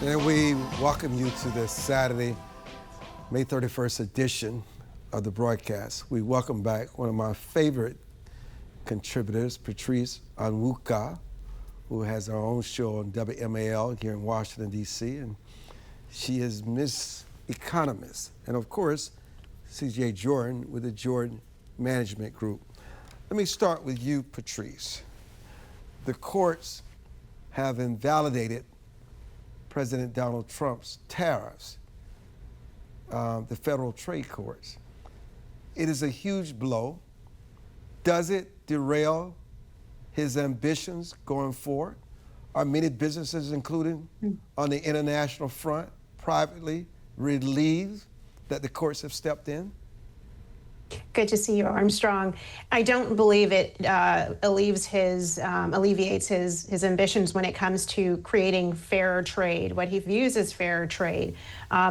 And we welcome you to this Saturday, May 31st edition of the broadcast. We welcome back one of my favorite contributors, Patrice Onwuka, who has her own show on WMAL here in Washington, D.C. And she is Miss Economist. And of course, C.J. Jordan with the Jordan Management Group. Let me start with you, Patrice. The courts have invalidated President Donald Trump's tariffs, the federal trade courts. It is a huge blow. Does it derail his ambitions going forward? Are many businesses, including on the international front, privately relieved that the courts have stepped in? Good to see you, Armstrong. I don't believe it alleviates his ambitions when it comes to creating fair trade, what he views as fair trade.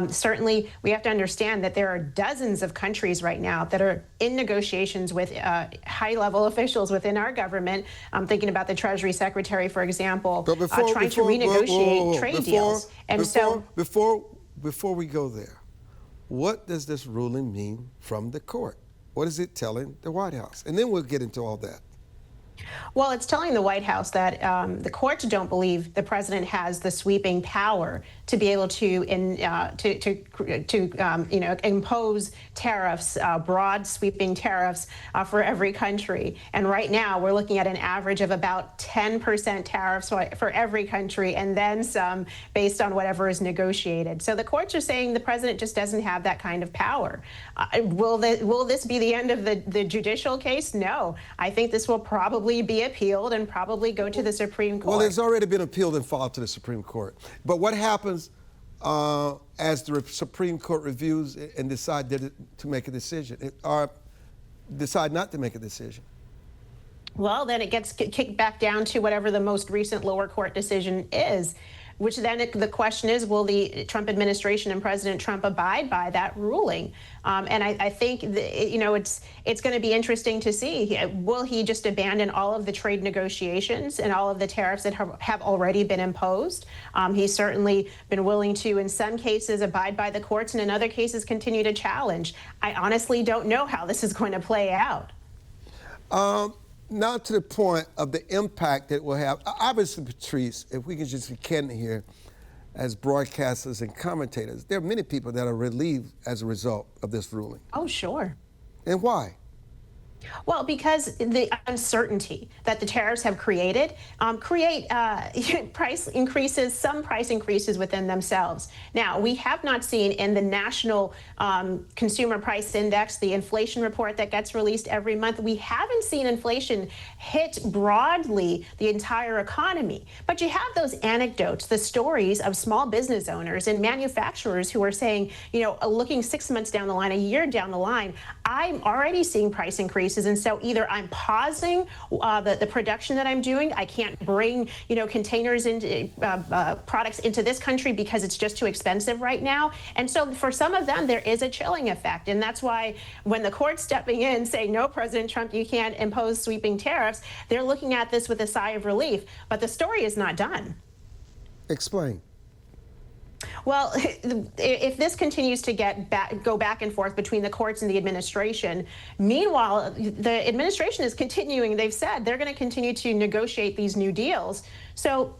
Certainly, we have to understand that there are dozens of countries right now that are in negotiations with high-level officials within our government. I'm thinking about the Treasury Secretary, for example, trying to renegotiate trade deals. And before we go there, what does this ruling mean from the court? What is it telling the White House? And then we'll get into all that. Well, it's telling the White House that the courts don't believe the president has the sweeping power to be able to impose tariffs, broad sweeping tariffs for every country. And right now, we're looking at an average of about 10% tariffs for every country, and then some based on whatever is negotiated. So the courts are saying the president just doesn't have that kind of power. Will this be the end of the judicial case? No. I think this will probably be appealed and probably go to the Supreme Court. Well, it's already been appealed and filed to the Supreme Court. But what happens as the Supreme Court reviews and decide to make a decision, or decide not to make a decision? Well, then it gets kicked back down to whatever the most recent lower court decision is, which then the question is, will the Trump administration and President Trump abide by that ruling? And I think it's going to be interesting to see. Will he just abandon all of the trade negotiations and all of the tariffs that have already been imposed? He's certainly been willing to, in some cases, abide by the courts, and in other cases, continue to challenge. I honestly don't know how this is going to play out. Now to the point of the impact it will have. Obviously, Patrice, if we can just be candid here, as broadcasters and commentators, there are many people that are relieved as a result of this ruling. Oh, sure. And why? Well, because the uncertainty that the tariffs have created create price increases, some price increases within themselves. Now, we have not seen in the National Consumer Price Index, the inflation report that gets released every month, we haven't seen inflation hit broadly the entire economy. But you have those anecdotes, the stories of small business owners and manufacturers who are saying, looking 6 months down the line, a year down the line, I'm already seeing price increases. And so either I'm pausing the production that I'm doing, I can't bring containers into products into this country because it's just too expensive right now. And so for some of them, there is a chilling effect. And that's why when the court's stepping in saying, no, President Trump, you can't impose sweeping tariffs, they're looking at this with a sigh of relief. But the story is not done. Explain. Well, if this continues to go back and forth between the courts and the administration, meanwhile, the administration is continuing. They've said they're going to continue to negotiate these new deals. So,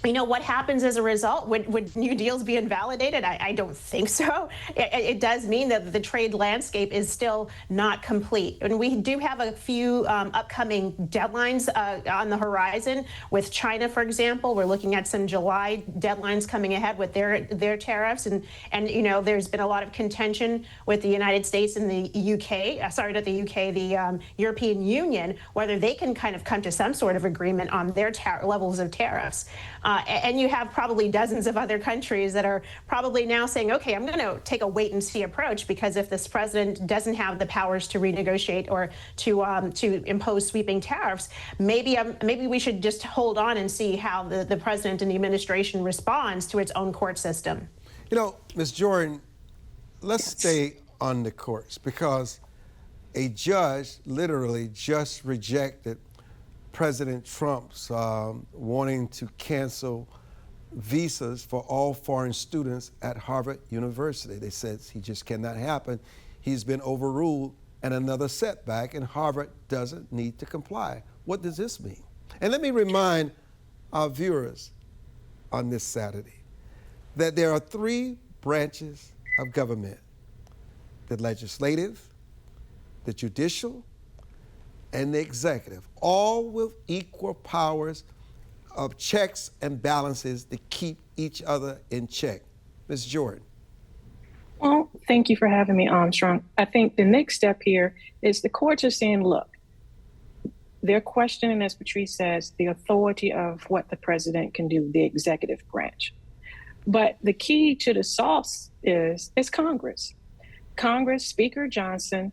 what happens as a result? Would new deals be invalidated? I don't think so. It does mean that the trade landscape is still not complete. And we do have a few upcoming deadlines on the horizon. With China, for example, we're looking at some July deadlines coming ahead with their tariffs. And there's been a lot of contention with the United States and the UK, the European Union, whether they can kind of come to some sort of agreement on their levels of tariffs. And you have probably dozens of other countries that are probably now saying, okay, I'm going to take a wait and see approach, because if this president doesn't have the powers to renegotiate or to impose sweeping tariffs, maybe we should just hold on and see how the president and the administration responds to its own court system. Ms. Jordan, let's stay on the courts, because a judge literally just rejected President Trump's wanting to cancel visas for all foreign students at Harvard University. They said he just cannot happen. He's been overruled and another setback, and Harvard doesn't need to comply. What does this mean? And let me remind our viewers on this Saturday that there are three branches of government: the legislative, the judicial, and the executive, all with equal powers of checks and balances to keep each other in check. Ms. Jordan. Well, thank you for having me, Armstrong. I think the next step here is the courts are saying, look, they're questioning, as Patrice says, the authority of what the president can do, the executive branch. But the key to the sauce is Congress. Congress, Speaker Johnson,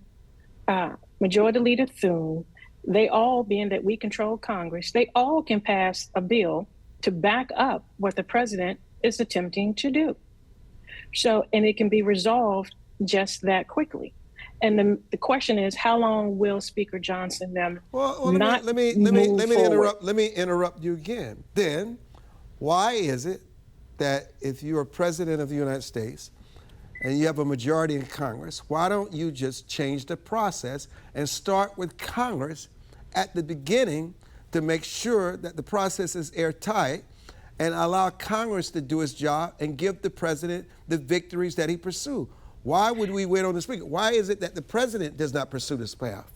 Majority Leader Thune, they all, being that we control Congress, they all can pass a bill to back up what the president is attempting to do. So, and it can be resolved just that quickly. And the question is, how long will Speaker Johnson them not let me interrupt you again. Then, why is it that if you are president of the United States and you have a majority in Congress, why don't you just change the process and start with Congress at the beginning to make sure that the process is airtight and allow Congress to do its job and give the president the victories that he pursued? Why would we wait on the speaker? Why is it that the president does not pursue this path?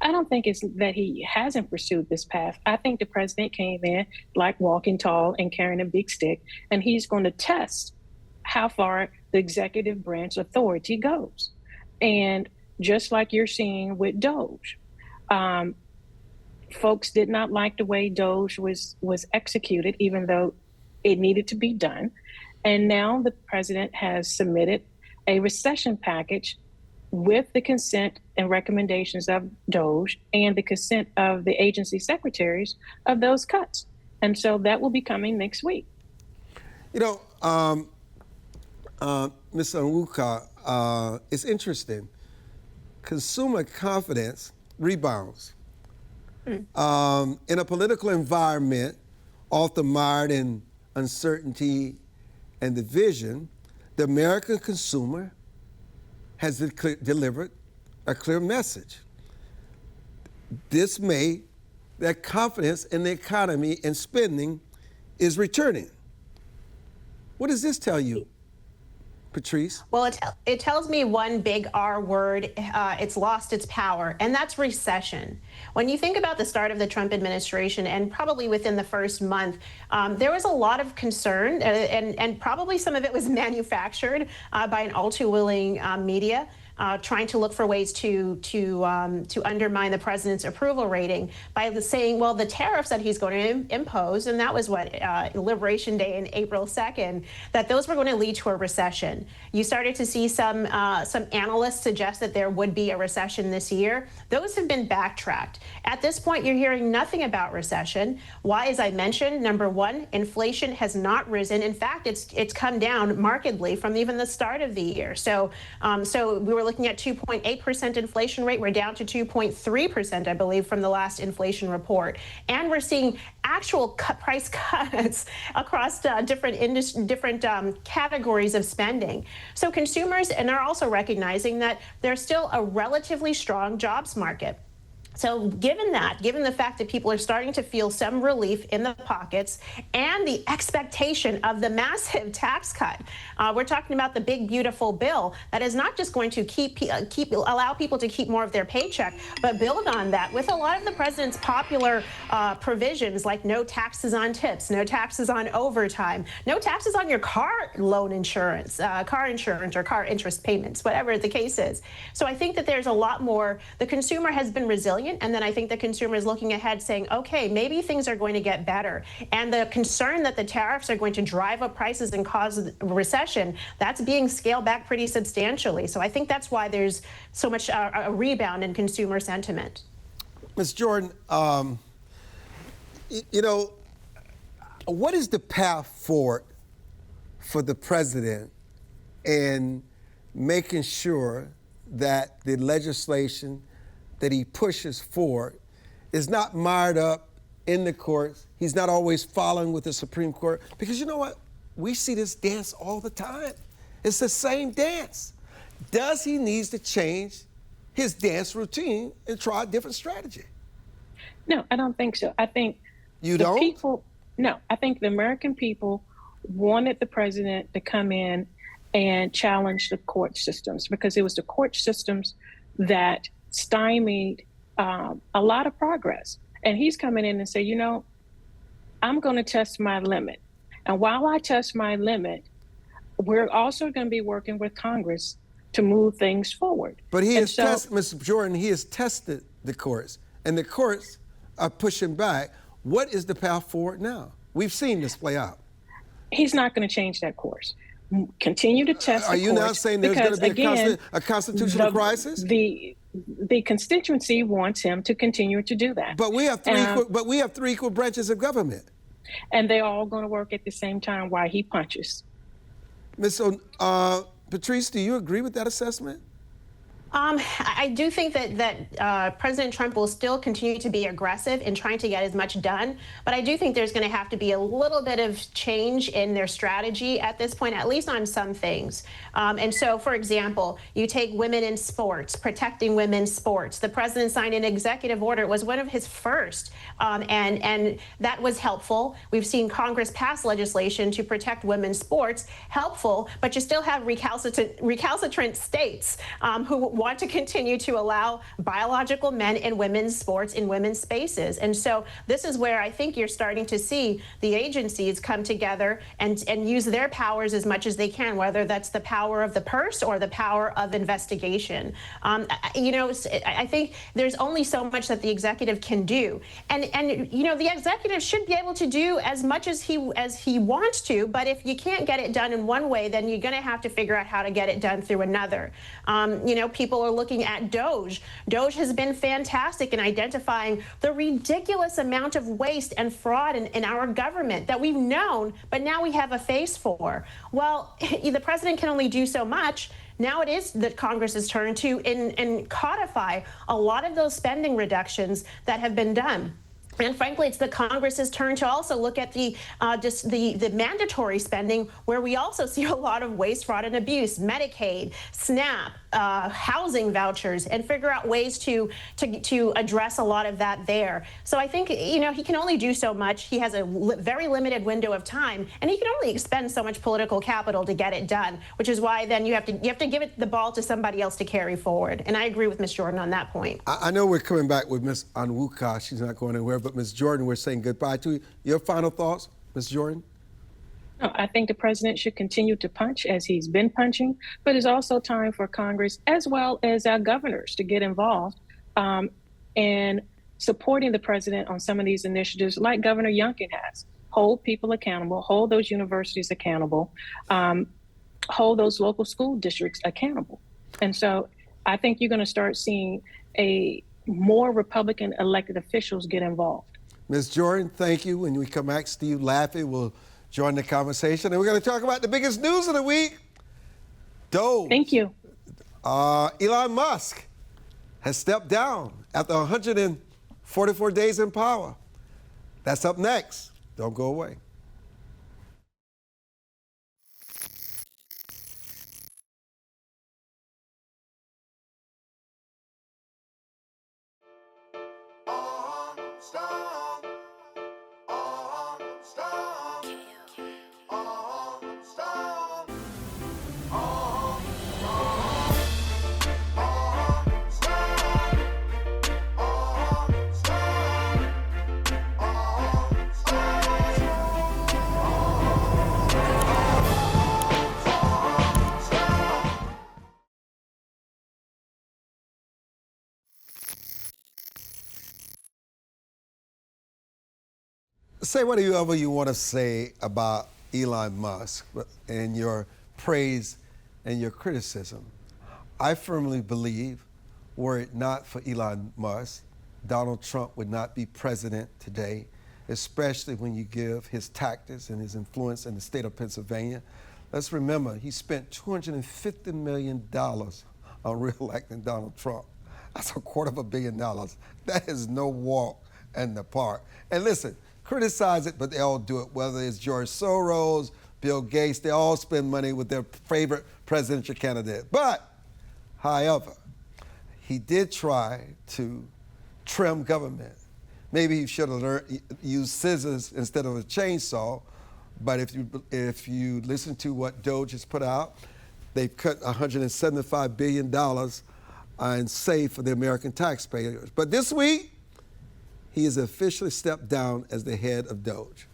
I don't think it's that he hasn't pursued this path. I think the president came in like walking tall and carrying a big stick, and he's going to test how far the executive branch authority goes. And just like you're seeing with DOGE, folks did not like the way DOGE was executed, even though it needed to be done. And now the president has submitted a recession package with the consent and recommendations of DOGE and the consent of the agency secretaries of those cuts. And so that will be coming next week. You know, Ms. Onwuka, it's interesting. Consumer confidence rebounds. In a political environment often mired in uncertainty and division, the American consumer has delivered a clear message. This May, that confidence in the economy and spending is returning. What does this tell you, Patrice? Well, it tells me one big R word, it's lost its power, and that's recession. When you think about the start of the Trump administration, and probably within the first month, there was a lot of concern, and probably some of it was manufactured by an all too willing media. Trying to look for ways to undermine the president's approval rating by saying, well, the tariffs that he's going to impose, and that was what Liberation Day in April 2nd, that those were going to lead to a recession. You started to see some analysts suggest that there would be a recession this year. Those have been backtracked. At this point, you're hearing nothing about recession. Why? As I mentioned, number one, inflation has not risen. In fact, it's come down markedly from even the start of the year. So we were looking at 2.8% inflation rate. We're down to 2.3%, I believe, from the last inflation report. And we're seeing actual price cuts across different categories of spending. So consumers, and they're also recognizing that there's still a relatively strong jobs market. So given the fact that people are starting to feel some relief in the pockets and the expectation of the massive tax cut, we're talking about the big, beautiful bill that is not just going to allow people to keep more of their paycheck, but build on that with a lot of the president's popular provisions like no taxes on tips, no taxes on overtime, no taxes on your car loan insurance, car insurance or car interest payments, whatever the case is. So I think that there's a lot more. The consumer has been resilient. And then I think the consumer is looking ahead saying, okay, maybe things are going to get better. And the concern that the tariffs are going to drive up prices and cause a recession, that's being scaled back pretty substantially. So I think that's why there's so much a rebound in consumer sentiment. Ms. Jordan, you know, what is the path forward for the president in making sure that the legislation that he pushes forward is not mired up in the courts. He's not always following with the Supreme Court. Because you know what? We see this dance all the time. It's the same dance. Does he need to change his dance routine and try a different strategy? No, I don't think so. I think you don't? I think the American people wanted the president to come in and challenge the court systems, because it was the court systems that stymied a lot of progress. And he's coming in and say, you know, I'm going to test my limit. And while I test my limit, we're also going to be working with Congress to move things forward. But he has tested, Mr. Jordan, he has tested the courts, and the courts are pushing back. What is the path forward now? We've seen this play out. He's not going to change that course. Continue to test the courts. Are you now saying there's going to be a constitutional crisis? The constituency wants him to continue to do that. But we have three equal branches of government. And they're all going to work at the same time while he punches. Ms. Patrice, do you agree with that assessment? I do think that President Trump will still continue to be aggressive in trying to get as much done, but I do think there's going to have to be a little bit of change in their strategy at this point, at least on some things. And so, for example, you take women in sports, protecting women's sports. The president signed an executive order. It was one of his first, and that was helpful. We've seen Congress pass legislation to protect women's sports, helpful, but you still have recalcitrant states who want to continue to allow biological men in women's sports, in women's spaces. And so this is where I think you're starting to see the agencies come together and use their powers as much as they can, whether that's the power of the purse or the power of investigation. I think there's only so much that the executive can do. And the executive should be able to do as much as he wants to, but if you can't get it done in one way, then you're going to have to figure out how to get it done through another. People are looking at DOJ. DOJ has been fantastic in identifying the ridiculous amount of waste and fraud in our government that we've known, but now we have a face for. Well, the president can only do so much. Now it is the Congress's turn to codify a lot of those spending reductions that have been done. And frankly, it's the Congress's turn to also look at the mandatory spending, where we also see a lot of waste, fraud, and abuse, Medicaid, SNAP, housing vouchers, and figure out ways to address a lot of that there. So I think, he can only do so much. He has a very limited window of time, and he can only expend so much political capital to get it done, which is why then you have to give the ball to somebody else to carry forward. And I agree with Ms. Jordan on that point. I know we're coming back with Ms. Onwuka. She's not going anywhere. But Ms. Jordan, we're saying goodbye to you. Your final thoughts, Ms. Jordan? No, I think the president should continue to punch as he's been punching, but it's also time for Congress as well as our governors to get involved in supporting the president on some of these initiatives, like Governor Youngkin has. Hold people accountable, hold those universities accountable, hold those local school districts accountable. And so I think you're going to start seeing more Republican elected officials get involved. Ms. Jordan, thank you. When we come back, Steve Laffey will join the conversation, and we're going to talk about the biggest news of the week. Thank you. Elon Musk has stepped down after 144 days in power. That's up next. Don't go away. Say whatever you want to say about Elon Musk and your praise and your criticism. I firmly believe, were it not for Elon Musk, Donald Trump would not be president today, especially when you give his tactics and his influence in the state of Pennsylvania. Let's remember, he spent $250 million on re-electing Donald Trump. That's $250 million. That is no walk. in the park. And listen, criticize it, but they all do it, whether it's George Soros, Bill Gates, they all spend money with their favorite presidential candidate. But, however, he did try to trim government. Maybe he should have used scissors instead of a chainsaw. But if you listen to what Doge has put out, they've cut $175 billion and saved for the American taxpayers. But this week, he has officially stepped down as the head of Doge.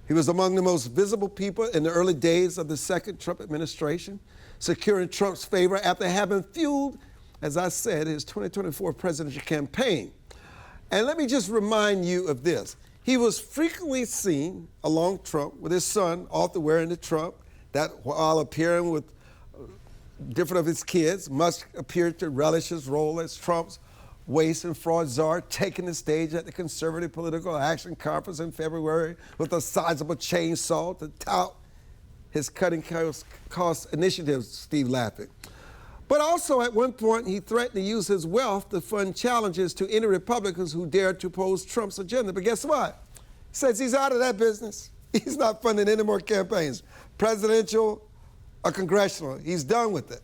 He was among the most visible people in the early days of the second Trump administration, securing Trump's favor after having fueled, as I said, his 2024 presidential campaign. And let me just remind you of this. He was frequently seen along Trump with his son, often wearing the Trump, that while appearing with different of his kids, Musk appeared to relish his role as Trump's waste and fraud czar, taking the stage at the Conservative Political Action Conference in February with a sizable chainsaw to tout his cutting cost initiatives, Steve Laffey. But also at one point, he threatened to use his wealth to fund challenges to any Republicans who dared to oppose Trump's agenda. But guess what? He says he's out of that business. He's not funding any more campaigns, presidential or congressional. He's done with it.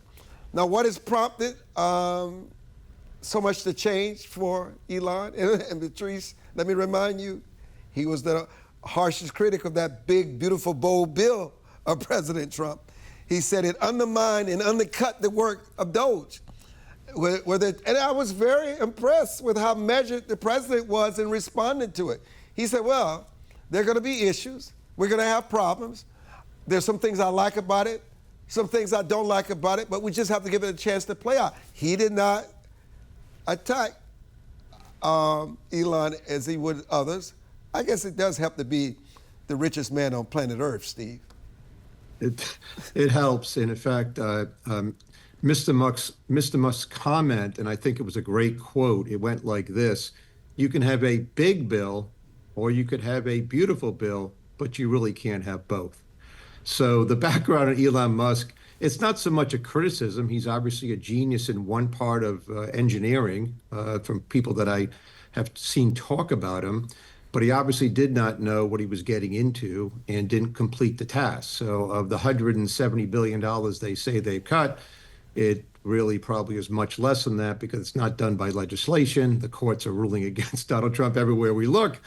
Now, what has prompted so much to change for Elon and Patrice? Let me remind you, he was the harshest critic of that big, beautiful, bold bill of President Trump. He said it undermined and undercut the work of Doge. And I was very impressed with how measured the president was in responding to it. He said, well, there are going to be issues. We're going to have problems. There's some things I like about it, some things I don't like about it, but we just have to give it a chance to play out. He did not attack Elon as he would others. I guess it does help to be the richest man on planet Earth, Steve. It helps. And in fact, Mr. Musk's comment, and I think it was a great quote, it went like this: you can have a big bill or you could have a beautiful bill, but you really can't have both. So the background of Elon Musk, it's not so much a criticism. He's obviously a genius in one part of engineering, from people that I have seen talk about him. But he obviously did not know what he was getting into and didn't complete the task. So of the $170 billion they say they've cut, it really probably is much less than that because it's not done by legislation. The courts are ruling against Donald Trump everywhere we look.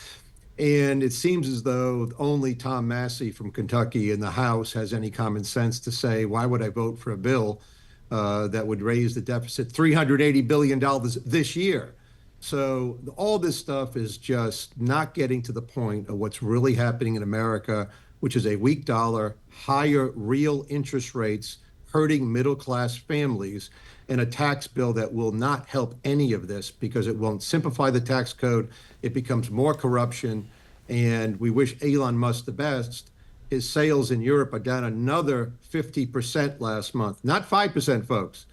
And it seems as though only Tom Massey from Kentucky in the House has any common sense to say, why would I vote for a bill that would raise the deficit $380 billion this year? So all this stuff is just not getting to the point of what's really happening in America, which is a weak dollar, higher real interest rates, hurting middle-class families, and a tax bill that will not help any of this because it won't simplify the tax code. It becomes more corruption, and we wish Elon Musk the best. His sales in Europe are down another 50% last month. Not 5%, folks,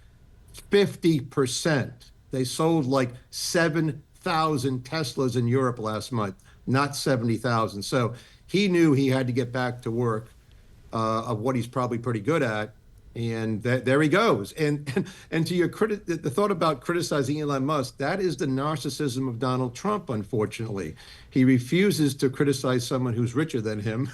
50%. They sold like 7,000 Teslas in Europe last month, not 70,000. So he knew he had to get back to work of what he's probably pretty good at. And there he goes. And to your the thought about criticizing Elon Musk, that is the narcissism of Donald Trump, unfortunately. He refuses to criticize someone who's richer than him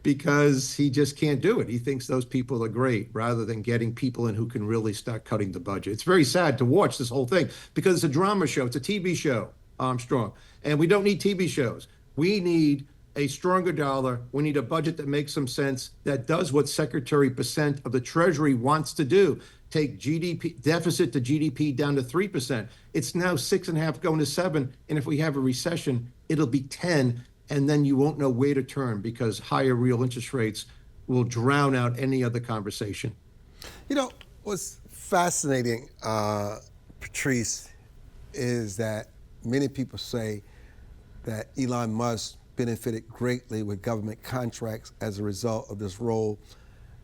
because he just can't do it. He thinks those people are great rather than getting people in who can really start cutting the budget. It's very sad to watch this whole thing because it's a drama show. It's a TV show, Armstrong. And we don't need TV shows. We need a stronger dollar. We need a budget that makes some sense, that does what Secretary Percent of the Treasury wants to do. Take GDP deficit to GDP down to 3%. It's now 6.5 going to 7. And if we have a recession, it'll be 10. And then you won't know where to turn because higher real interest rates will drown out any other conversation. You know, what's fascinating, Patrice, is that many people say that Elon Musk benefited greatly with government contracts as a result of this role,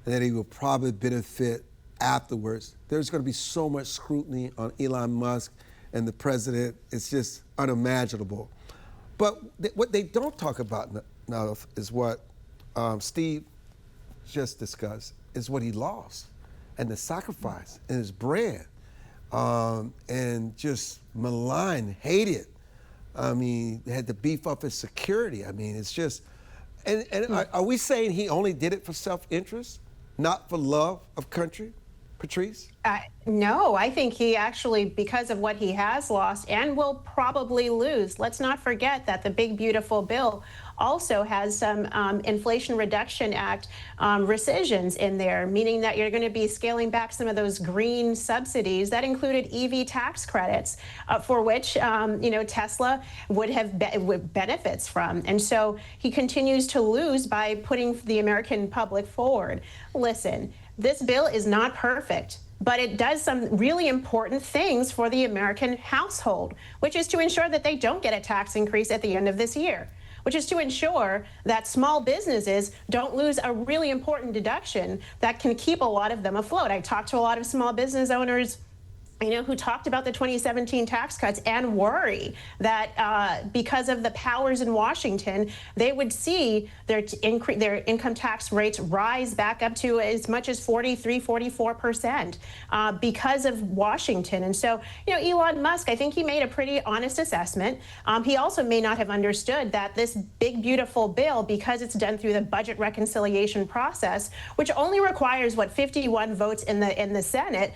and that he will probably benefit afterwards. There's going to be so much scrutiny on Elon Musk and the president. It's just unimaginable. But what they don't talk about enough is what Steve just discussed, is what he lost and the sacrifice and his brand, and just maligned, hated I mean, had to beef up his security. I mean, it's just, and are we saying he only did it for self-interest, not for love of country, Patrice? No, I think he actually, because of what he has lost and will probably lose. Let's not forget that the big, beautiful bill also has some Inflation Reduction Act rescissions in there, meaning that you're going to be scaling back some of those green subsidies that included EV tax credits, for which Tesla would have benefits from. And so he continues to lose by putting the American public forward. Listen, this bill is not perfect, but it does some really important things for the American household, which is to ensure that they don't get a tax increase at the end of this year, which is to ensure that small businesses don't lose a really important deduction that can keep a lot of them afloat. I talked to a lot of small business owners who talked about the 2017 tax cuts and worry that because of the powers in Washington, they would see their income tax rates rise back up to as much as 43, 44% because of Washington. And so, Elon Musk, I think he made a pretty honest assessment. He also may not have understood that this big, beautiful bill, because it's done through the budget reconciliation process, which only requires, 51 votes in the Senate,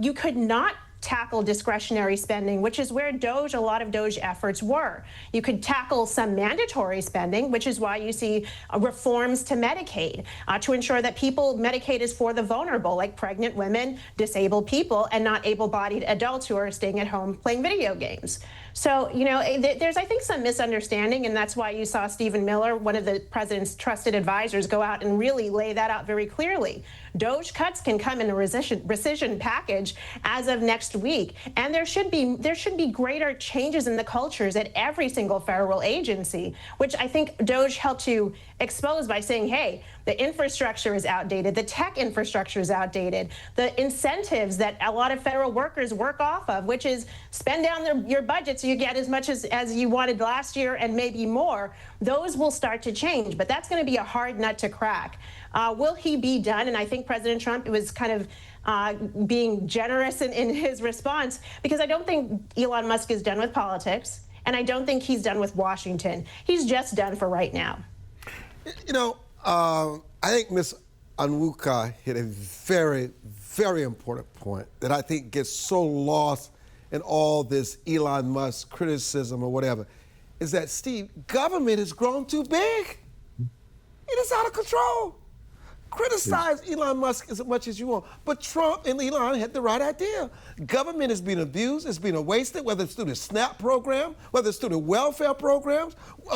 you could not tackle discretionary spending, which is where a lot of DOGE efforts were. You could tackle some mandatory spending, which is why you see reforms to Medicaid to ensure that Medicaid is for the vulnerable, like pregnant women, disabled people, and not able-bodied adults who are staying at home playing video games. So, there's, I think, some misunderstanding, and that's why you saw Stephen Miller, one of the president's trusted advisors, go out and really lay that out very clearly. DOGE cuts can come in a rescission package as of next week, and there should be greater changes in the cultures at every single federal agency, which I think DOGE helped to expose by saying, hey, the infrastructure is outdated, the tech infrastructure is outdated, the incentives that a lot of federal workers work off of, which is spend down your budget so you get as much as you wanted last year and maybe more, those will start to change. But that's going to be a hard nut to crack. Will he be done? And I think President Trump was kind of being generous in his response, because I don't think Elon Musk is done with politics, and I don't think he's done with Washington. He's just done for right now. I think Ms. Onwuka hit a very, very important point that I think gets so lost in all this Elon Musk criticism or whatever, is that, Steve, government has grown too big. It is out of control. Criticize Elon Musk as much as you want, but Trump and Elon had the right idea. Government is being abused, it's being wasted, whether it's through the SNAP program, whether it's through the welfare programs,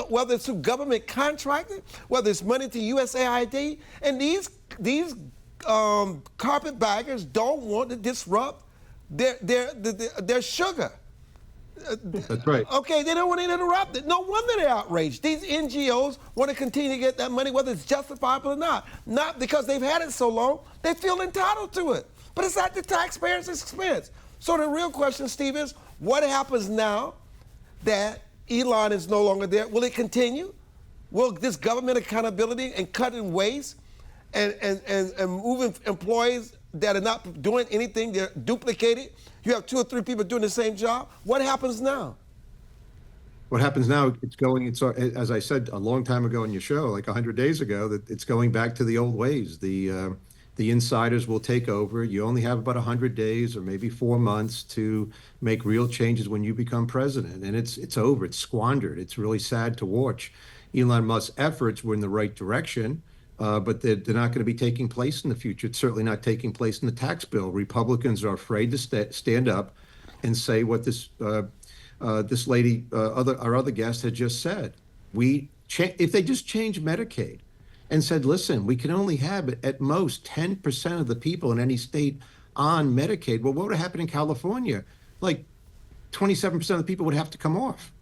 whether it's through government contracting, whether it's money to USAID. And these carpetbaggers don't want to disrupt their sugar. That's right. Okay, they don't want to interrupt it. No wonder they're outraged. These NGOs want to continue to get that money, whether it's justifiable or not. Not because they've had it so long, they feel entitled to it. But it's at the taxpayers' expense. So the real question, Steve, is what happens now that Elon is no longer there? Will it continue? Will this government accountability and cutting waste and moving employees that are not doing anything, they're duplicated? You have 2 or 3 people doing the same job. What happens now? What happens now, it's as I said a long time ago in your show, like 100 days ago, that it's going back to the old ways. The insiders will take over. You only have about 100 days or maybe 4 months to make real changes when you become president. And it's over, it's squandered. It's really sad to watch. Elon Musk's efforts were in the right direction, but they're not going to be taking place in the future. It's certainly not taking place in the tax bill. Republicans are afraid to stand up and say what this lady, our other guest, had just said. If they just changed Medicaid and said, listen, we can only have at most 10% of the people in any state on Medicaid. Well, what would happen in California? Like 27% of the people would have to come off.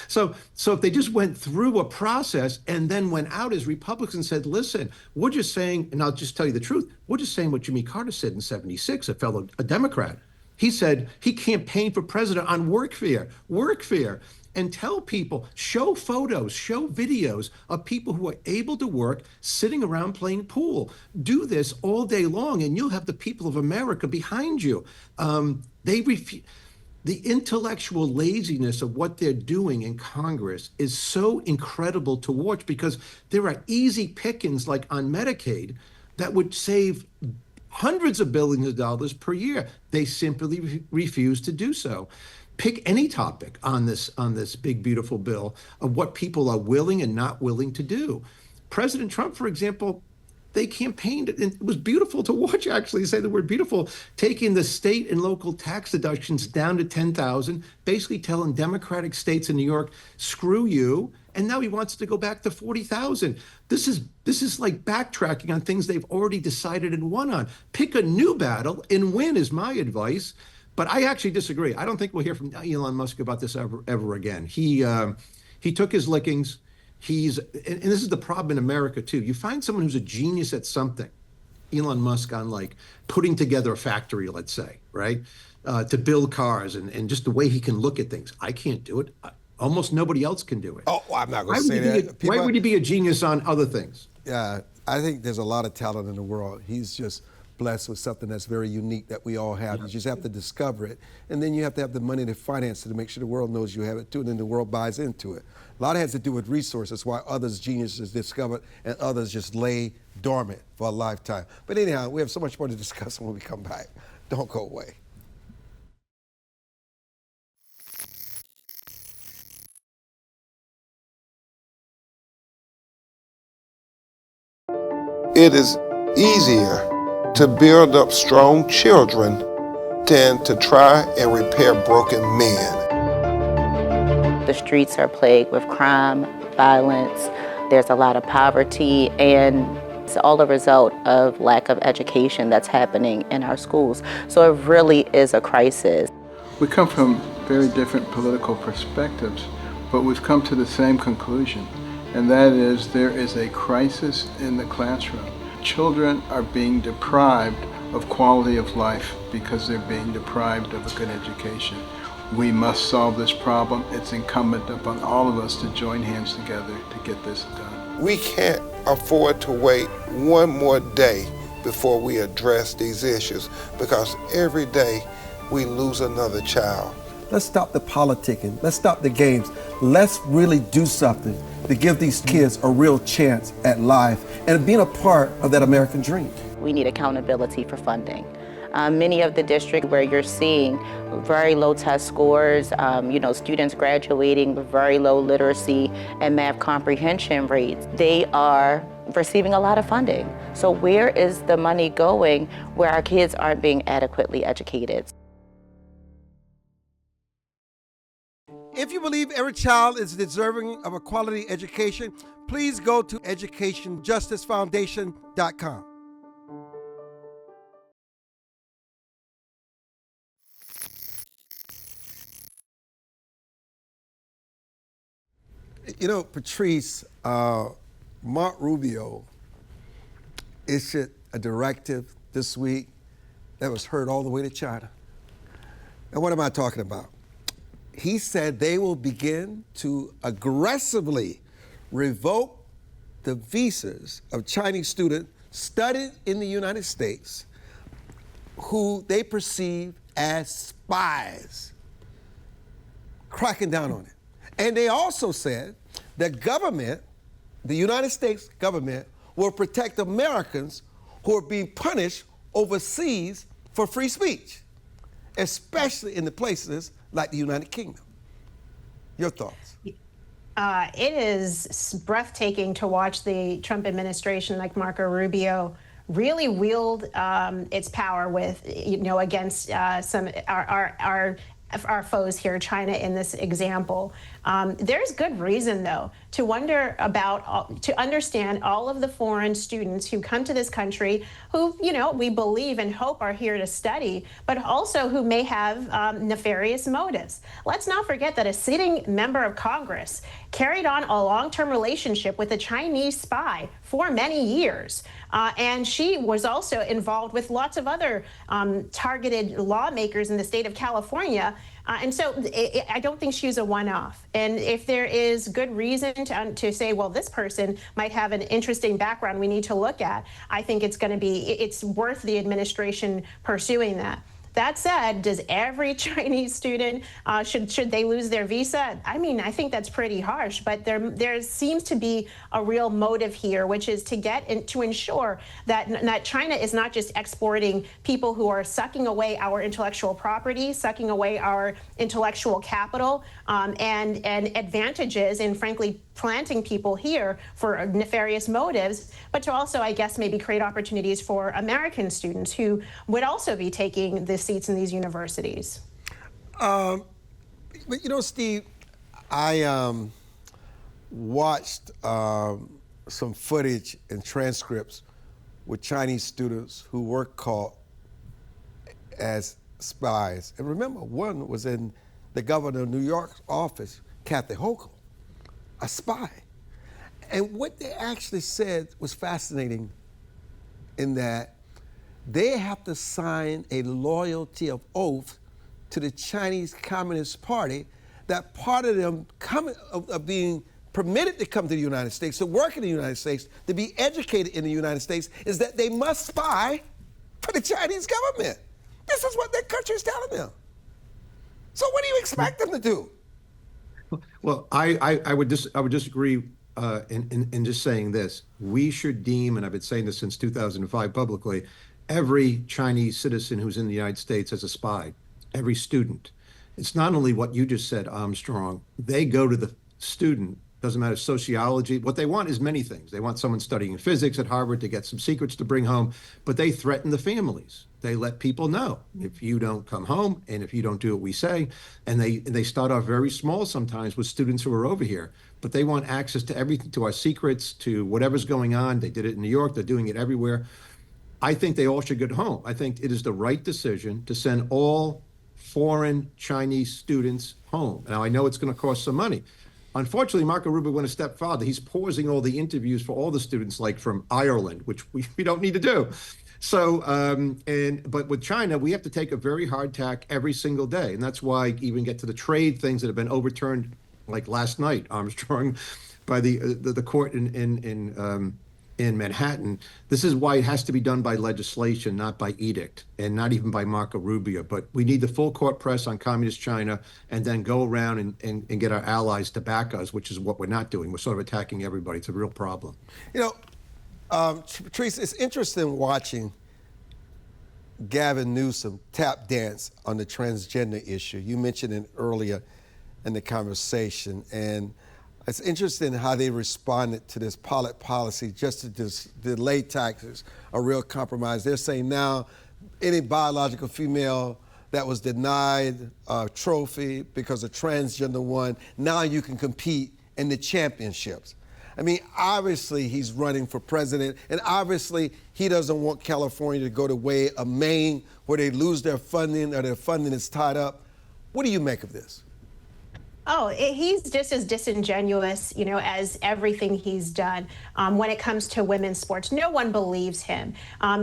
So if they just went through a process and then went out as Republicans and said, listen, we're just saying, and I'll just tell you the truth, we're just saying what Jimmy Carter said in '76, a Democrat. He said he campaigned for president on workfare, and tell people, show photos, show videos of people who are able to work sitting around playing pool. Do this all day long and you'll have the people of America behind you. The intellectual laziness of what they're doing in Congress is so incredible to watch, because there are easy pickings like on Medicaid that would save hundreds of billions of dollars per year. They simply refuse to do so. Pick any topic on this big, beautiful bill of what people are willing and not willing to do. President Trump, for example, they campaigned, and it was beautiful to watch, actually, say the word beautiful, taking the state and local tax deductions down to 10,000, basically telling Democratic states in New York, screw you. And now he wants to go back to 40,000. This is like backtracking on things they've already decided and won on. Pick a new battle and win is my advice. But I actually disagree. I don't think we'll hear from Elon Musk about this ever again. He took his lickings. And this is the problem in America too. You find someone who's a genius at something, Elon Musk, on like putting together a factory, let's say, right? To build cars and just the way he can look at things. I can't do it. Almost nobody else can do it. Oh, I'm not going to say that. Why would he be a genius on other things? Yeah, I think there's a lot of talent in the world. He's just blessed with something that's very unique that we all have. You just have to discover it. And then you have to have the money to finance it to make sure the world knows you have it too, and then the world buys into it. A lot has to do with resources, why others' geniuses discover it and others just lay dormant for a lifetime. But anyhow, we have so much more to discuss when we come back. Don't go away. It is easier to build up strong children than to try and repair broken men. The streets are plagued with crime, violence, there's a lot of poverty, and it's all a result of lack of education that's happening in our schools. So it really is a crisis. We come from very different political perspectives, but we've come to the same conclusion, and that is there is a crisis in the classroom. Children are being deprived of quality of life because they're being deprived of a good education. We must solve this problem. It's incumbent upon all of us to join hands together to get this done. We can't afford to wait one more day before we address these issues, because every day we lose another child. Let's stop the politicking. Let's stop the games. Let's really do something to give these kids a real chance at life and being a part of that American dream. We need accountability for funding. Many of the districts where you're seeing very low test scores, students graduating with very low literacy and math comprehension rates, they are receiving a lot of funding. So where is the money going where our kids aren't being adequately educated? If you believe every child is deserving of a quality education, please go to educationjusticefoundation.com. You know, Patrice, Mark Rubio issued a directive this week that was heard all the way to China. And what am I talking about? He said they will begin to aggressively revoke the visas of Chinese students studying in the United States who they perceive as spies, cracking down on it. And they also said that government, the United States government, will protect Americans who are being punished overseas for free speech, especially in the places like the United Kingdom. Your thoughts? It is breathtaking to watch the Trump administration, like Marco Rubio, really wield its power with, against some our foes here, China, in this example. There's good reason, though, to understand all of the foreign students who come to this country who, we believe and hope are here to study, but also who may have nefarious motives. Let's not forget that a sitting member of Congress carried on a long-term relationship with a Chinese spy for many years. And she was also involved with lots of other targeted lawmakers in the state of California. And so I don't think she's a one-off. And if there is good reason to say, well, this person might have an interesting background we need to look at, I think it's worth the administration pursuing that. That said, does every Chinese student, should they lose their visa? I mean, I think that's pretty harsh, but there seems to be a real motive here, which is to ensure that China is not just exporting people who are sucking away our intellectual property, sucking away our intellectual capital, and advantages, and frankly, planting people here for nefarious motives, but to also, I guess, maybe create opportunities for American students who would also be taking the seats in these universities. But you know, Steve, I watched some footage and transcripts with Chinese students who were caught as spies. And remember, one was in the governor of New York's office, Kathy Hochul, a spy. And what they actually said was fascinating in that they have to sign a loyalty of oath to the Chinese Communist Party, that part of them of being permitted to come to the United States, to work in the United States, to be educated in the United States, is that they must spy for the Chinese government. This is what their country is telling them. So what do you expect them to do? Well, I would disagree in just saying this. We should deem, and I've been saying this since 2005 publicly, every Chinese citizen who's in the United States as a spy, every student. It's not only what you just said, Armstrong. They go to the student, doesn't matter, sociology. What they want is many things. They want someone studying physics at Harvard to get some secrets to bring home, but they threaten the families. They let people know, if you don't come home and if you don't do what we say, and they start off very small sometimes with students who are over here, but they want access to everything, to our secrets, to whatever's going on. They did it in New York, they're doing it everywhere. I think they all should get home. I think it is the right decision to send all foreign Chinese students home. Now, I know it's going to cost some money. Unfortunately, Marco Rubio went a step farther. He's pausing all the interviews for all the students, like from Ireland, which we don't need to do. So, but with China, we have to take a very hard tack every single day. And that's why even get to the trade things that have been overturned, like last night, Armstrong, by the court in Manhattan. This is why it has to be done by legislation, not by edict, and not even by Marco Rubio. But we need the full court press on communist China, and then go around and get our allies to back us, which is what we're not doing. We're sort of attacking everybody. It's a real problem. You know, Patrice, it's interesting watching Gavin Newsom tap dance on the transgender issue. You mentioned it earlier in the conversation, and it's interesting how they responded to this pilot policy just to delay taxes, a real compromise. They're saying now any biological female that was denied a trophy because a transgender won, now you can compete in the championships. I mean, obviously he's running for president, and obviously he doesn't want California to go the way of Maine, where they lose their funding or their funding is tied up. What do you make of this? Oh, he's just as disingenuous, as everything he's done when it comes to women's sports. No one believes him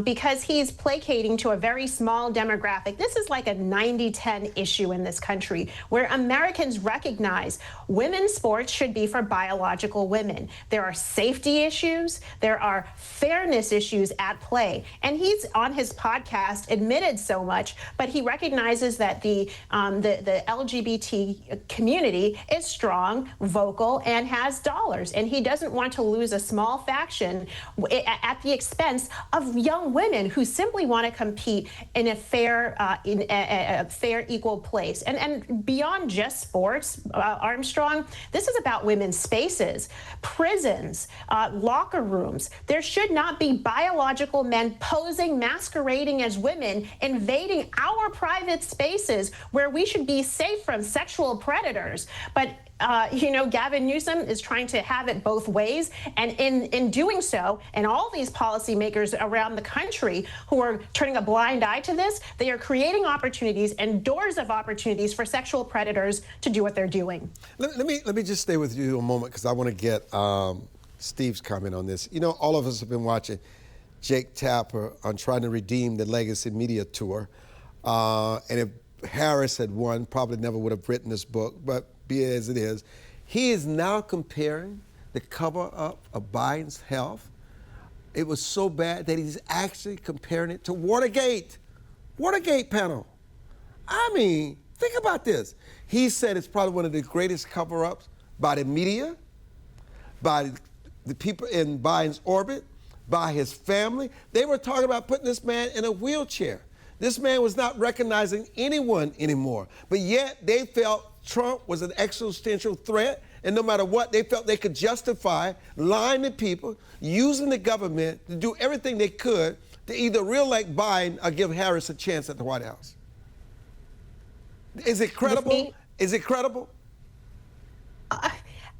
because he's placating to a very small demographic. This is like a 90-10 issue in this country, where Americans recognize women's sports should be for biological women. There are safety issues. There are fairness issues at play. And he's on his podcast admitted so much, but he recognizes that the LGBT community is strong, vocal, and has dollars. And he doesn't want to lose a small faction at the expense of young women who simply want to compete in a fair, equal place. And beyond just sports, Armstrong, this is about women's spaces, prisons, locker rooms. There should not be biological men posing, masquerading as women, invading our private spaces where we should be safe from sexual predators. But Gavin Newsom is trying to have it both ways. And in doing so, and all these policymakers around the country who are turning a blind eye to this, they are creating opportunities and doors of opportunities for sexual predators to do what they're doing. Let me just stay with you a moment, because I want to get Steve's comment on this. All of us have been watching Jake Tapper on trying to redeem the Legacy Media Tour. And if Harris had won, probably never would have written this book, but be it as it is, he is now comparing the cover-up of Biden's health. It was so bad that he's actually comparing it to Watergate. Watergate panel. I mean, think about this. He said it's probably one of the greatest cover-ups by the media, by the people in Biden's orbit, by his family. They were talking about putting this man in a wheelchair. This man was not recognizing anyone anymore. But yet they felt Trump was an existential threat, and no matter what, they felt they could justify lying to people, using the government to do everything they could to either re-elect Biden or give Harris a chance at the White House. Is it credible? Is it credible?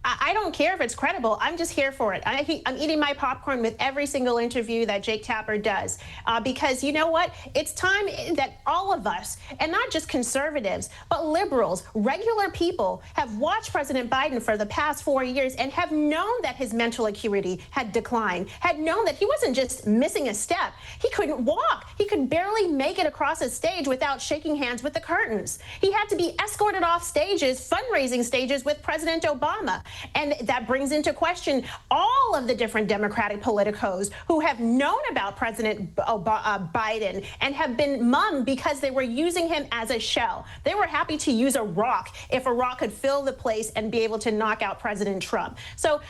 I don't care if it's credible. I'm just here for it. I'm eating my popcorn with every single interview that Jake Tapper does, because you know what? It's time that all of us, and not just conservatives, but liberals, regular people, have watched President Biden for the past 4 years and have known that his mental acuity had declined, had known that he wasn't just missing a step. He couldn't walk. He could barely make it across a stage without shaking hands with the curtains. He had to be escorted off stages, fundraising stages with President Obama. And that brings into question all of the different Democratic politicos who have known about President Biden and have been mum because they were using him as a shell. They were happy to use a rock if a rock could fill the place and be able to knock out President Trump. So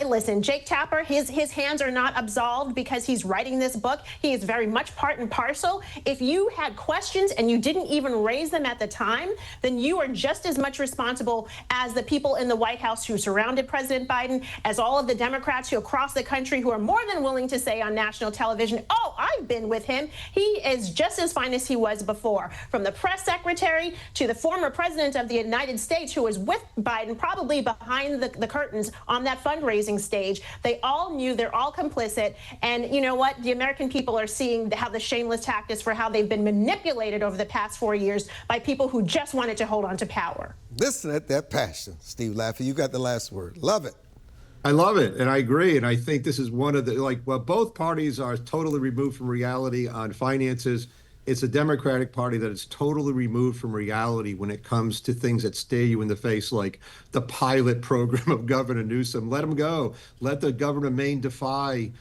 listen, Jake Tapper, his hands are not absolved because he's writing this book. He is very much part and parcel. If you had questions and you didn't even raise them at the time, then you are just as much responsible as the people in the White House who surrounded President Biden, as all of the Democrats who across the country who are more than willing to say on national television, oh, I've been with him. He is just as fine as he was before. From the press secretary to the former president of the United States who was with Biden, probably behind the curtains on that fundraising stage, they all knew, they're all complicit. And you know what? The American people are seeing how the shameless tactics for how they've been manipulated over the past 4 years by people who just wanted to hold on to power. Listen at that passion, Steve Laffey. You got the last word. Love it. I love it, and I agree. And I think this is one of the, both parties are totally removed from reality on finances. It's a Democratic Party that is totally removed from reality when it comes to things that stare you in the face, like the pilot program of Governor Newsom. Let him go. Let the governor of Maine defy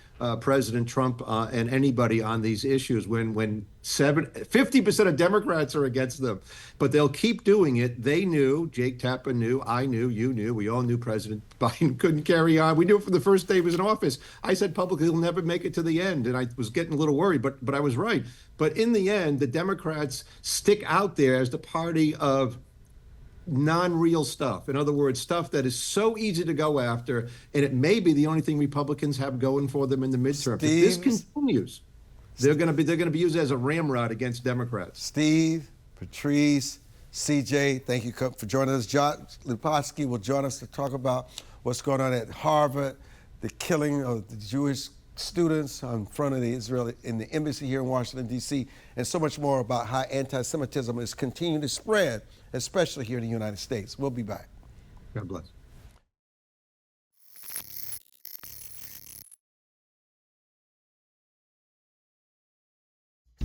President Trump and anybody on these issues when 50% of Democrats are against them. But they'll keep doing it. They knew, Jake Tapper knew, I knew, you knew, we all knew President Biden couldn't carry on. We knew it from the first day he was in office. I said publicly he'll never make it to the end, and I was getting a little worried, but I was right. But in the end, the Democrats stick out there as the party of non-real stuff. In other words, stuff that is so easy to go after, and it may be the only thing Republicans have going for them in the midterm. If this continues, they're going to be used as a ramrod against Democrats. Steve, Patrice, CJ, thank you for joining us. John Lipowsky will join us to talk about what's going on at Harvard, the killing of the Jewish students in front of the Israeli in the embassy here in Washington, D.C., and so much more about how anti-Semitism is continuing to spread, especially here in the United States. We'll be back. God bless.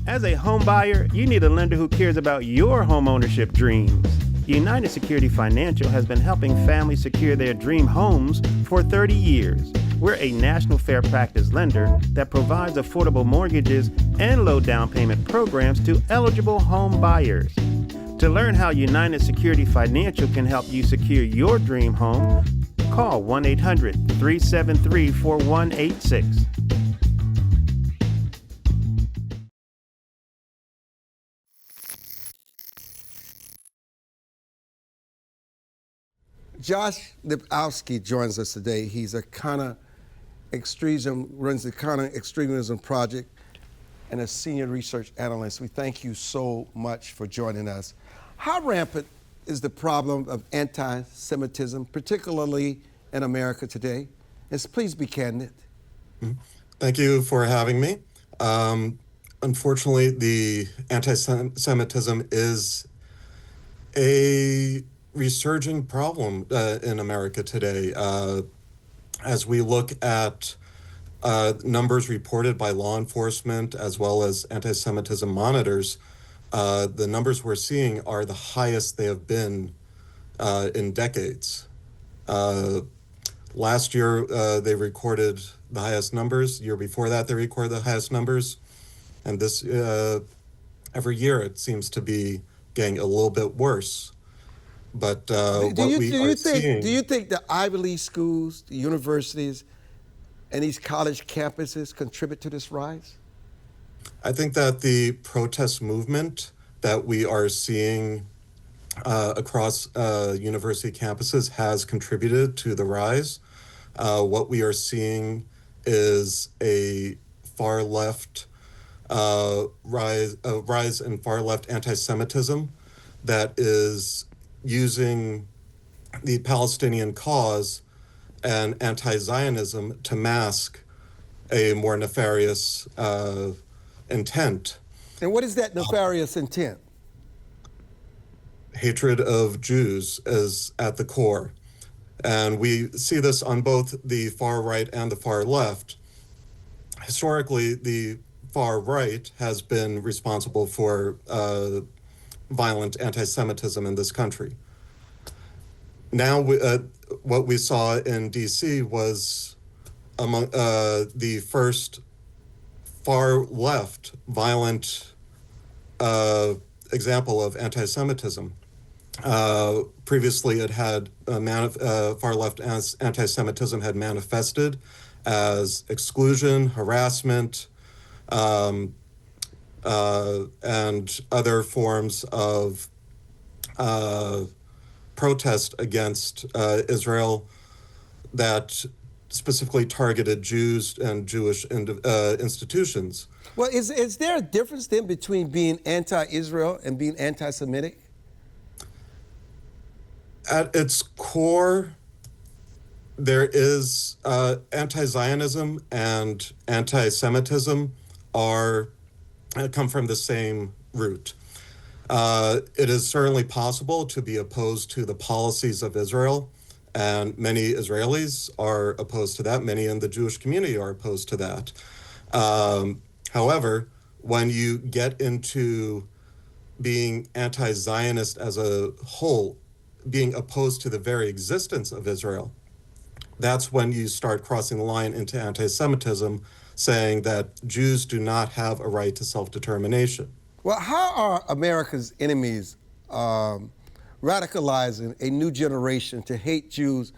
As a home buyer, you need a lender who cares about your home ownership dreams. United Security Financial has been helping families secure their dream homes for 30 years. We're a national fair practice lender that provides affordable mortgages and low down payment programs to eligible home buyers. To learn how United Security Financial can help you secure your dream home, call 1-800-373-4186. Josh Lipowsky joins us today. He's a runs the Extremism Project and a senior research analyst. We thank you so much for joining us. How rampant is the problem of anti-Semitism, particularly in America today? And please be candid. Thank you for having me. Unfortunately, the anti-Semitism is a resurging problem in America today. As we look at numbers reported by law enforcement as well as anti-Semitism monitors, the numbers we're seeing are the highest they have been in decades. Last year, they recorded the highest numbers. The year before that, they recorded the highest numbers. And this, every year, it seems to be getting a little bit worse. But Do what you, we do are you think seeing... do you think the Ivy League schools, the universities, and these college campuses contribute to this rise? I think that the protest movement that we are seeing across university campuses has contributed to the rise. What we are seeing is a far left rise in far left anti-Semitism that is using the Palestinian cause and anti-Zionism to mask a more nefarious intent. And what is that nefarious intent? Hatred of Jews is at the core. And we see this on both the far right and the far left. Historically, the far right has been responsible for violent anti-Semitism in this country. Now, what we saw in DC was among the first far left violent example of anti-Semitism. Previously, it had far left anti-Semitism had manifested as exclusion, harassment, and other forms of protest against Israel that specifically targeted Jews and Jewish institutions. Well, is there a difference then between being anti-Israel and being anti-Semitic? At its core, there is anti-Zionism and anti-Semitism come from the same root. It is certainly possible to be opposed to the policies of Israel, and many Israelis are opposed to that. Many in the Jewish community are opposed to that. However, when you get into being anti-Zionist as a whole, being opposed to the very existence of Israel, that's when you start crossing the line into anti-Semitism, saying that Jews do not have a right to self-determination. Well, how are America's enemies radicalizing a new generation to hate Jews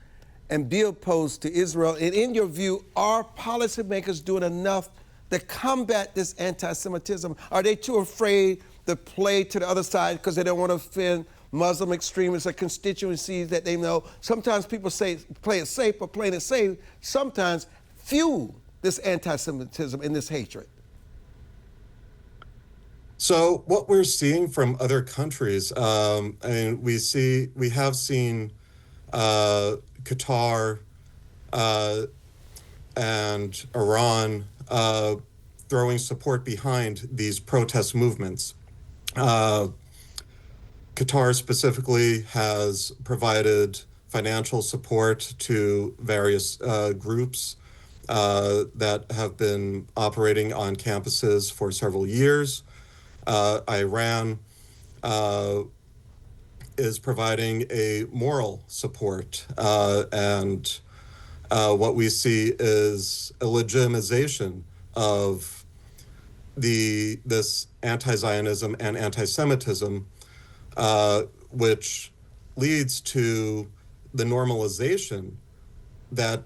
and be opposed to Israel? And in your view, are policymakers doing enough to combat this anti-Semitism? Are they too afraid to play to the other side because they don't want to offend Muslim extremists or constituencies that they know? Sometimes people say play it safe, but playing it safe sometimes fuel this anti-Semitism and this hatred. So what we're seeing from other countries, and we have seen Qatar and Iran throwing support behind these protest movements. Qatar specifically has provided financial support to various groups that have been operating on campuses for several years. Iran is providing a moral support, and what we see is a legitimization of this anti-Zionism and anti-Semitism, which leads to the normalization that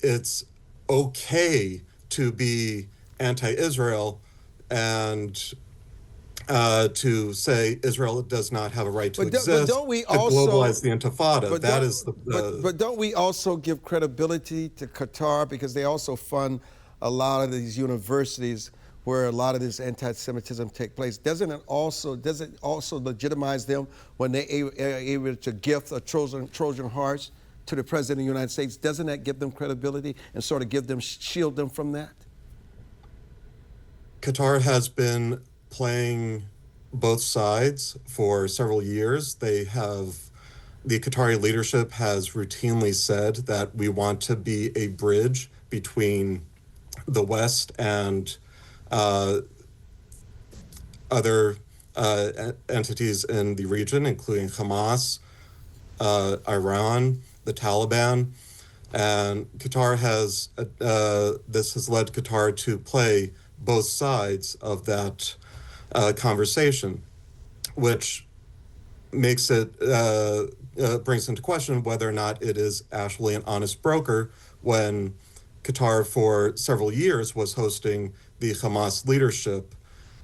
it's okay to be anti-Israel and to say Israel does not have a right to exist, but don't we also, to globalize the Intifada. But don't we also give credibility to Qatar because they also fund a lot of these universities where a lot of this anti-Semitism take place? Doesn't it also legitimize them when they are able to gift a Trojan horse to the President of the United States? Doesn't that give them credibility and sort of shield them from that? Qatar has been playing both sides for several years. The Qatari leadership has routinely said that we want to be a bridge between the West and other entities in the region, including Hamas, Iran, the Taliban. And Qatar this has led Qatar to play both sides of that conversation. which makes it brings into question whether or not it is actually an honest broker when Qatar for several years was hosting the Hamas leadership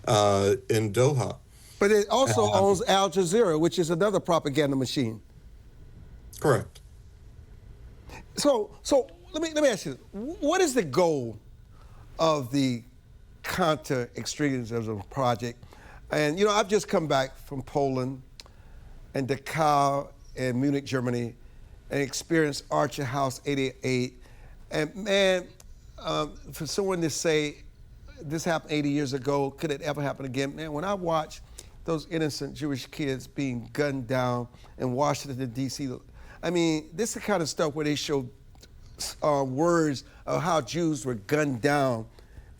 in Doha. But it also owns Al Jazeera, which is another propaganda machine. Correct. So let me ask you, what is the goal of the counter-extremism project? And I've just come back from Poland and Dachau and Munich, Germany, and experienced Archer House 88. And man, for someone to say this happened 80 years ago, could it ever happen again? Man, when I watch those innocent Jewish kids being gunned down in Washington, D.C., I mean, this is the kind of stuff where they show words of how Jews were gunned down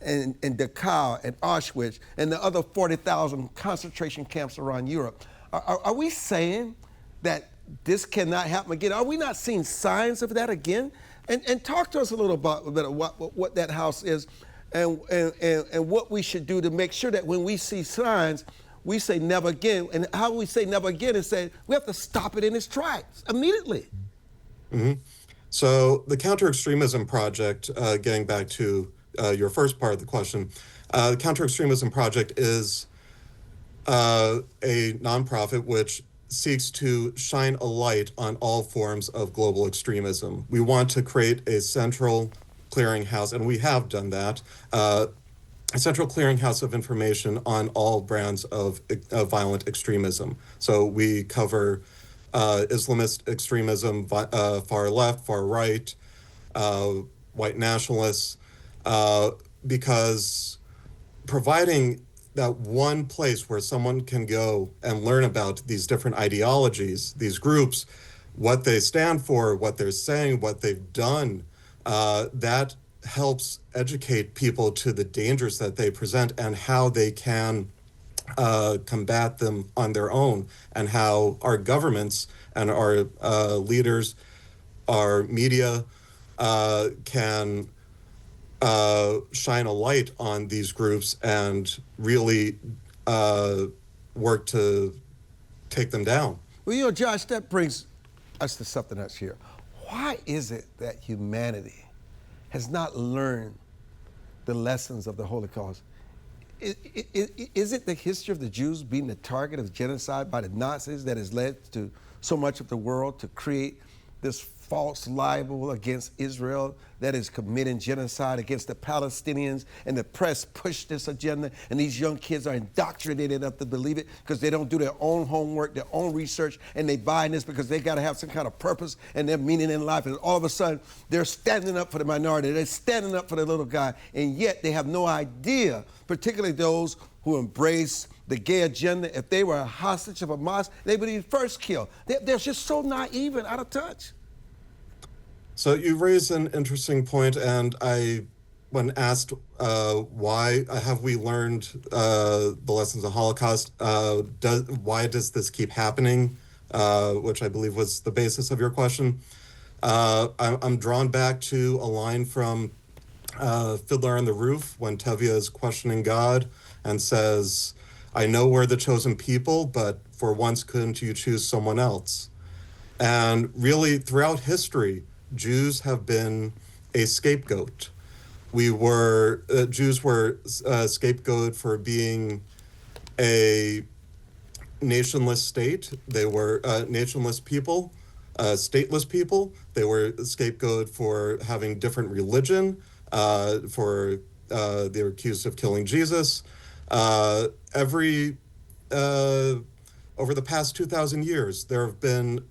in Dachau and Auschwitz and the other 40,000 concentration camps around Europe. Are we saying that this cannot happen again? Are we not seeing signs of that again? And talk to us a little about what that house is and what we should do to make sure that when we see signs, we say never again. And how we say never again is say we have to stop it in its tracks immediately. Mm-hmm. So the Counter-Extremism Project, getting back to your first part of the question, the Counter-Extremism Project is a nonprofit which seeks to shine a light on all forms of global extremism. We want to create a central clearinghouse, and we have done that, a central clearinghouse of information on all brands of violent extremism. So we cover Islamist extremism, far left, far right, white nationalists, because providing that one place where someone can go and learn about these different ideologies, these groups, what they stand for, what they're saying, what they've done, that helps educate people to the dangers that they present and how they can combat them on their own, and how our governments and our leaders, our media can shine a light on these groups and really work to take them down. Well, Josh, that brings us to something else here. Why is it that humanity has not learned the lessons of the Holocaust? Is it the history of the Jews being the target of genocide by the Nazis that has led to so much of the world to create this false libel against Israel that is committing genocide against the Palestinians, and the press push this agenda, and these young kids are indoctrinated enough to believe it because they don't do their own homework, their own research, and they buy in this because they got to have some kind of purpose and their meaning in life, and all of a sudden they're standing up for the minority, they're standing up for the little guy, and yet they have no idea, particularly those who embrace the gay agenda. If they were a hostage of Hamas, they would be first killed. They're just so naive and out of touch. So you raise an interesting point, and when asked why have we learned the lessons of the Holocaust, why does this keep happening, which I believe was the basis of your question, I'm drawn back to a line from Fiddler on the Roof when Tevye is questioning God and says, "I know we're the chosen people, but for once couldn't you choose someone else?" And really, throughout history, Jews have been a scapegoat. Jews were scapegoated for being a nationless state. They were nationless people, stateless people. They were scapegoated for having different religion, they were accused of killing Jesus. Over the past 2,000 years, there have been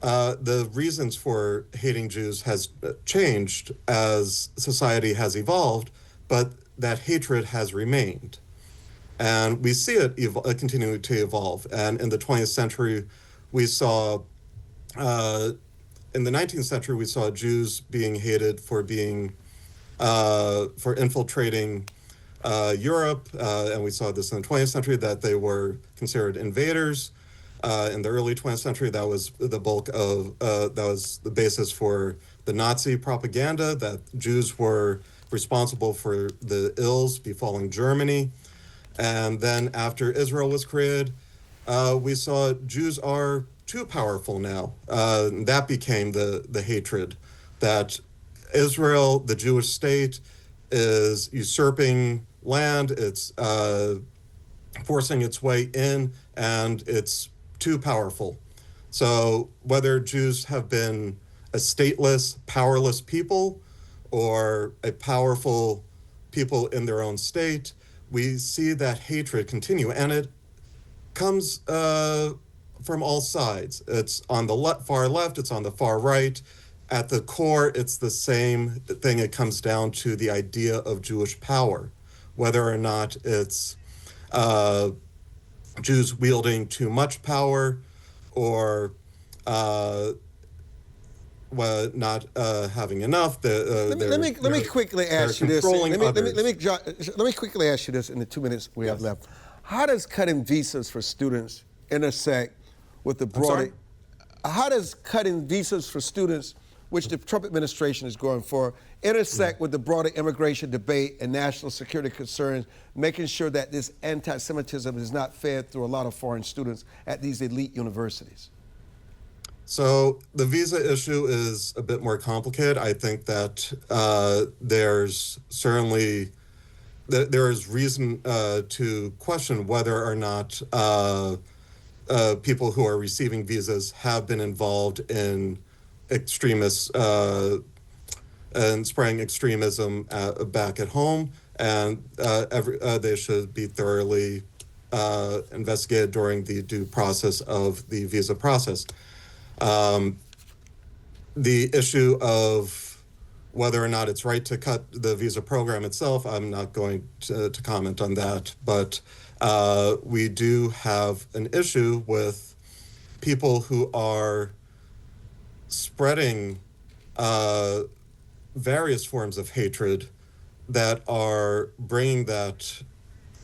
the reasons for hating Jews has changed as society has evolved, but that hatred has remained. And we see it continuing to evolve. And in the 20th century, we saw, in the 19th century, we saw Jews being hated for infiltrating Europe. And we saw this in the 20th century, that they were considered invaders. In the early 20th century, that was the bulk of, that was the basis for the Nazi propaganda, that Jews were responsible for the ills befalling Germany. And then after Israel was created, we saw Jews are too powerful now. That became the hatred that Israel, the Jewish state, is usurping land. It's forcing its way in, and it's too powerful. So whether Jews have been a stateless, powerless people or a powerful people in their own state, we see that hatred continue, and it comes from all sides. It's on the far left, it's on the far right. At the core, it's the same thing. It comes down to the idea of Jewish power, whether or not it's Jews wielding too much power or not having enough. Let me quickly ask you this. Let me quickly ask you this in the 2 minutes we have left. How does cutting visas for students intersect with the broader? How does cutting visas for students, which the Trump administration is going for, intersect with the broader immigration debate and national security concerns, making sure that this anti-Semitism is not fed through a lot of foreign students at these elite universities? So the visa issue is a bit more complicated. I think that there's certainly there is reason to question whether or not people who are receiving visas have been involved in extremists and spreading extremism back at home, and they should be thoroughly investigated during the due process of the visa process. The issue of whether or not it's right to cut the visa program itself, I'm not going to comment on that, but we do have an issue with people who are spreading various forms of hatred that are bringing that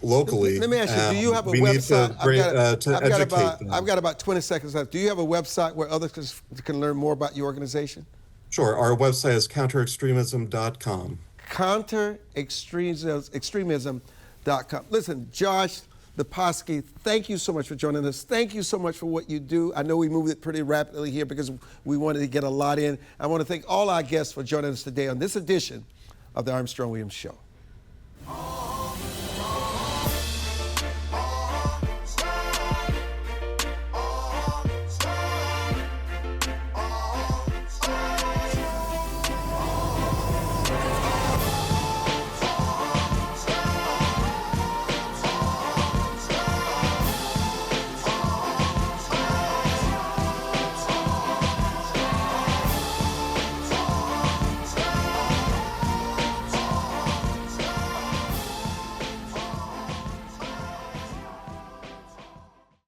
locally. Let me ask you, do you have a website? I've got about 20 seconds left. Do you have a website where others can learn more about your organization? Sure. Our website is counterextremism.com. Counterextremism.com. Listen, Josh Lipowsky, thank you so much for joining us. Thank you so much for what you do. I know we moved it pretty rapidly here because we wanted to get a lot in. I want to thank all our guests for joining us today on this edition of the Armstrong Williams Show.